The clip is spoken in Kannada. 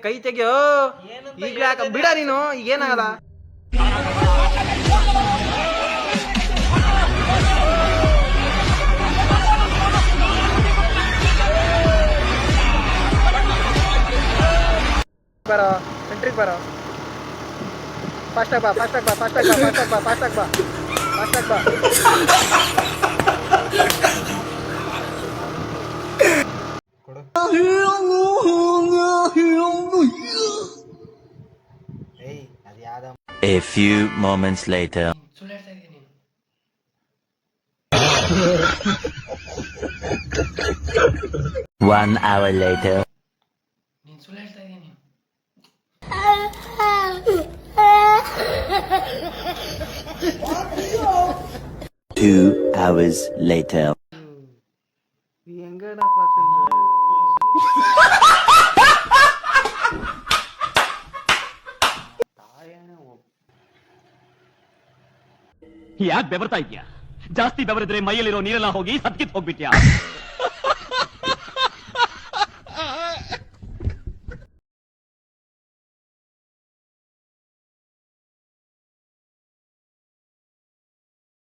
ಕೈ ತೆಗಿಯೋ ಈಗ ಬಿಡ ನೀನು ಏನಾಗಲ್ಲ. ಬರೋ ಸೆಂಟ್ರಿಗೆ ಬರೋ, ಫಾಸ್ಟಾಗಿ ಬಾ ಫಾಸ್ಟಾಗಿ ಬಾ ಫಾಸ್ಟಾಗಿ ಬಾ ಫಾಸ್ಟಾಗಿ ಬಾ ಫಾಸ್ಟಾಗಿ ಬಾ ಫಾಸ್ಟಾಗಿ ಬಾ. A few moments later. 1 hour later. 2 hours later. எங்கடா பாத்து ಯಾಕೆ ಬೆವರ್ತಾ ಇದ್ಯಾ? ಜಾಸ್ತಿ ಬೆವರಿದ್ರೆ ಮೈಯಲ್ಲಿರೋ ನೀರೆಲ್ಲ ಹೋಗಿ ಸತ್ಕಿತ್ ಹೋಗ್ಬಿಟ್ಯಾ?